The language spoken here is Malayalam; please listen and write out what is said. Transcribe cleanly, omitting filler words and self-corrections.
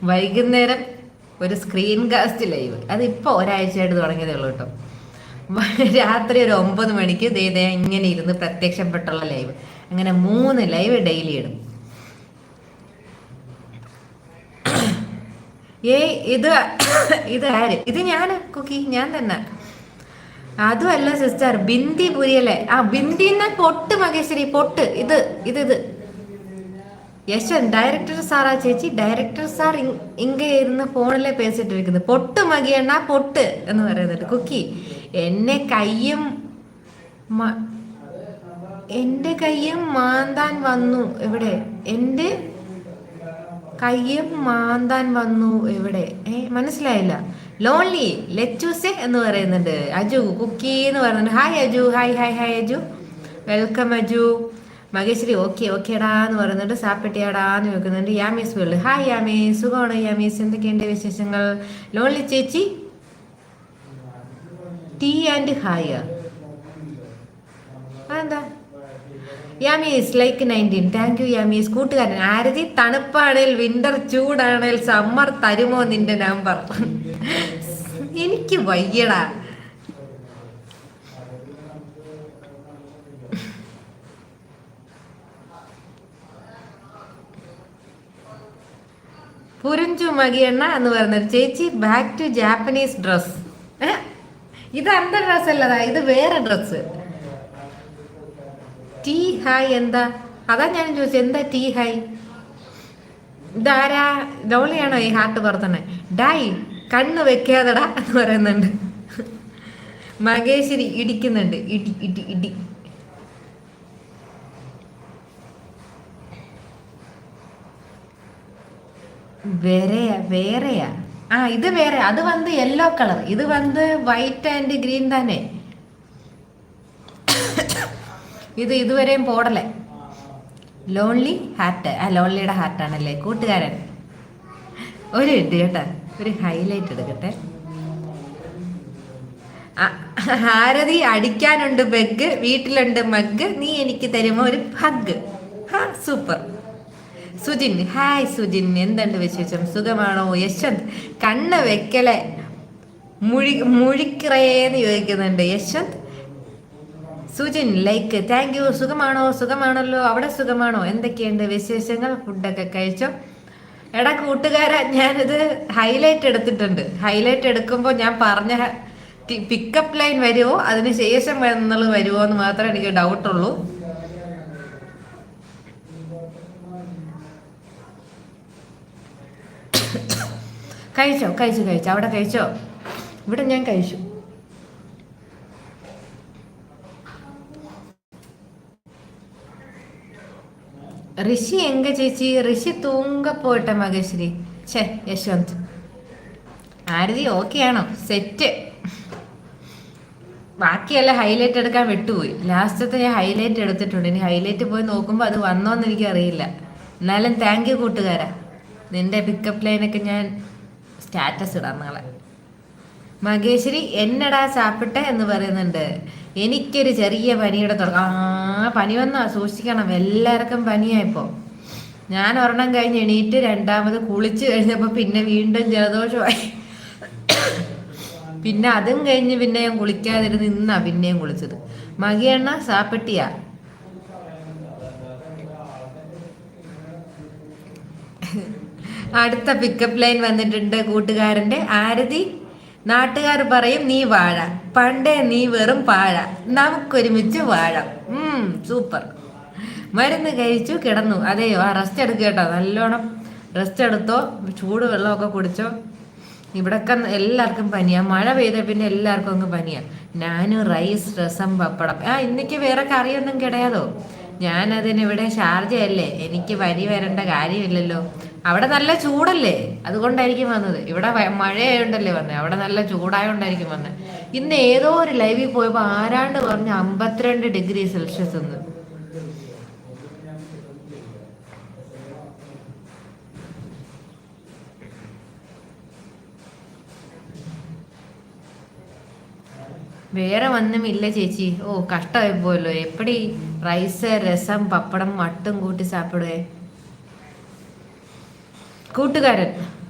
വൈകുന്നേരം ഒരു സ്ക്രീൻ കാസ്റ്റ് ലൈവ്, അതിപ്പോൾ ഒരാഴ്ചയായിട്ട് തുടങ്ങിയതേ ഉള്ളൂ കേട്ടോ. രാത്രി ഒരു 9 മണിക്ക് ദേ ഇങ്ങനെ ഇരുന്ന് പ്രത്യക്ഷപ്പെട്ടുള്ള ലൈവ്. അങ്ങനെ 3 ലൈവ് ഡെയിലി ഇടും. ഇത് ആര്? ഇത് ഞാൻ കുക്കി, ഞാൻ തന്നെ. അതുമല്ല സിസ്റ്റർ, ബിന്ദി പുരിയല്ലേ? ബിന്ദി എന്നാ പൊട്ട് മകേശ്വരി, പൊട്ട്. ഇത് യശൻ ഡയറക്ടർ സാറാ ചേച്ചി, ഡയറക്ടർ സാർ ഇങ്ങ ഇരുന്ന് ഫോണിലെ പേസിട്ടിരിക്കുന്നത്. പൊട്ട് മകിയണ്ണ, പൊട്ട് എന്ന് പറയുന്നുണ്ട് കുക്കി. എൻ്റെ കയ്യും മാന്താൻ വന്നു എവിടെ? എൻ്റെ കയ്യും മാന്താൻ വന്നു എവിടെ? മനസ്സിലായില്ല. ലോൺലി ലെച്ചൂസെ എന്ന് പറയുന്നുണ്ട്. അജു കുക്കി എന്ന് പറയുന്നുണ്ട്. Hi Aju, hi hi hi Aju, welcome Aju. Makeshwari ഓക്കേടാ എന്ന് പറയുന്നുണ്ട്. സാപ്പെട്ടിയാടാന്ന് വെക്കുന്നുണ്ട്. യാമീസ് വേൾഡ്, ഹായ് യാമീസ്, സുഖമാണ് യാമീസ്, എന്തൊക്കെയുണ്ട് വിശേഷങ്ങൾ? ലോൺലി ചേച്ചി ടീ ആൻഡ് ഹായ്, അതെന്താ? Yami's like 19, thank you Yami's. കൂട്ടുകാരൻ ആരതി, തണുപ്പാണേൽ വിന്റർ, ചൂടാണേൽ സമ്മർ, തരുമോ നിന്റെ നമ്പർ? എനിക്ക് വയ്യടാ. പുരിഞ്ചു മകിയണ്ണ എന്ന് പറയുന്നത്. ചേച്ചി ബാക്ക് ടു ജാപ്പനീസ് ഡ്രസ്. ഇത് അന്ത ഡ്രസ് അല്ലതാ, ഇത് വേറെ ഡ്രസ്. ടീ ഹായ് എന്താ? അതാ ഞാൻ ചോദിച്ചത്, എന്താ ടീ ഹായ്? ഇതാരാ? ലോളിയാണോ ഈ ഹാർട്ട് പറത്തണേ? ഡായ് കണ്ണ് വെക്കാതെടാ എന്ന് പറയുന്നുണ്ട്. മകേശ്വരി ഇടിക്കുന്നുണ്ട്. ഇടി. വേറെയാ. ഇത് വേറെ. അത് വന്ന് യെല്ലോ കളർ, ഇത് വന്ന് വൈറ്റ് ആൻഡ് ഗ്രീൻ തന്നെ. ഇത് ഇതുവരെയും പോടലേ. ലോൺലി ഹാർട്ട്, ലോൺലിയുടെ ഹാർട്ടാണല്ലേ കൂട്ടുകാരൻ. ഒരു ഇത് കേട്ടാ, ഒരു ഹൈലൈറ്റ് എടുക്കട്ടെ. ഹാരതി അടിക്കാനുണ്ട് ബെഗ്, വീട്ടിലുണ്ട് മഗ്, നീ എനിക്ക് തരുമോ ഒരു hug? Super. Sujin, hi Sujin, എന്തുണ്ട് വിശേഷം? സുഖമാണോ? യശ്വന്ത്, കണ്ണ് വെക്കലെ മുഴിക്കറേന്ന് ചോദിക്കുന്നുണ്ട് Yashwant. Sujin like, thank you. സുഖമാണല്ലോ, അവിടെ സുഖമാണോ? എന്തൊക്കെയുണ്ട് വിശേഷങ്ങൾ? ഫുഡൊക്കെ കഴിച്ചോ? എടാ കൂട്ടുകാരാ, ഞാനിത് ഹൈലൈറ്റ് എടുത്തിട്ടുണ്ട്. ഹൈലൈറ്റ് എടുക്കുമ്പോൾ ഞാൻ പറഞ്ഞ പിക്കപ്പ് ലൈൻ വരുമോ, അതിന് ശേഷം എന്നുള്ളത് വരുമോ എന്ന് മാത്രമേ എനിക്ക് ഡൗട്ടുള്ളൂ. കഴിച്ചോ? അവിടെ കഴിച്ചോ? ഇവിടെ ഞാൻ കഴിച്ചു. ഋഷി എങ്ക ചേച്ചി? ഋഷി തൂങ്ക പോട്ടെ മകേശ്വരി. യശ്വന്ത് ആരതി ഓക്കെയാണോ? സെറ്റ്. ബാക്കിയെല്ലാം ഹൈലൈറ്റ് എടുക്കാൻ വിട്ടുപോയി. ലാസ്റ്റത്തെ ഞാൻ ഹൈലൈറ്റ് എടുത്തിട്ടുണ്ട്. ഇനി ഹൈലൈറ്റ് പോയി നോക്കുമ്പോൾ അത് വന്നോന്ന് എനിക്ക് അറിയില്ല. എന്നാലും താങ്ക് യു കൂട്ടുകാരാ. നിന്റെ പിക്കപ്പ് ലൈനൊക്കെ ഞാൻ സ്റ്റാറ്റസ് ഇടാം നാളെ. മകേശ്വരി എന്നടാ സാപ്പിട്ടെ എന്ന് പറയുന്നുണ്ട്. എനിക്കൊരു ചെറിയ പനിയുടെ തുടക്കം. പനി വന്നാ സൂക്ഷിക്കണം, എല്ലാവർക്കും പനിയായിപ്പോ. ഞാൻ ഒരെണ്ണം കഴിഞ്ഞ് എണീറ്റ് രണ്ടാമത് കുളിച്ച് കഴിഞ്ഞപ്പോൾ പിന്നെ വീണ്ടും ജലദോഷമായി. പിന്നെ അതും കഴിഞ്ഞ് പിന്നെ ഞാൻ കുളിക്കാതിരുന്ന് ഇന്നാ പിന്നെയും കുളിച്ചത്. മകിയെണ്ണ സാപ്പിട്ടിയാ. അടുത്ത പിക്കപ്പ് ലൈൻ വന്നിട്ടുണ്ട് കൂട്ടുകാരൻ്റെ. ആരതി, നാട്ടുകാർ പറയും നീ വാഴ, പണ്ടേ നീ വെറും പാഴ, നമുക്കൊരുമിച്ച് വാഴാം. സൂപ്പർ. മരുന്ന് കഴിച്ചു കിടന്നു. അതെയോ? റെസ്റ്റ് എടുക്കുക കേട്ടോ, നല്ലോണം റെസ്റ്റ് എടുത്തോ, ചൂട് വെള്ളമൊക്കെ കുടിച്ചോ. ഇവിടൊക്കെ എല്ലാവർക്കും പനിയാ. മഴ പെയ്ത പിന്നെ എല്ലാവർക്കും അങ്ങ് പനിയാ. ഞാനും റൈസ്, രസം, പപ്പടം. ഇന്നേക്ക് വേറെ കറിയൊന്നും കിടയാതോ? ഞാനതിനിവിടെ ഷാർജയല്ലേ, എനിക്ക് പനി വരേണ്ട കാര്യമില്ലല്ലോ. അവിടെ നല്ല ചൂടല്ലേ, അതുകൊണ്ടായിരിക്കും വന്നത്. ഇവിടെ മഴയായോണ്ടല്ലേ വന്നത്, അവിടെ നല്ല ചൂടായോണ്ടായിരിക്കും വന്നത്. ഇന്ന് ഏതോ ഒരു ലൈവിൽ പോയപ്പോൾ ആരാണ്ട് പറഞ്ഞ 52 ഡിഗ്രി സെൽഷ്യസ് എന്ന്. വേറെ ഒന്നും ഇല്ല ചേച്ചി. കഷ്ടമായി പോയല്ലോ. എപ്പടി റൈസ്, രസം, പപ്പടം, മട്ടും കൂട്ടി സാപ്പിടുവേ കൂട്ടുകാരൻ.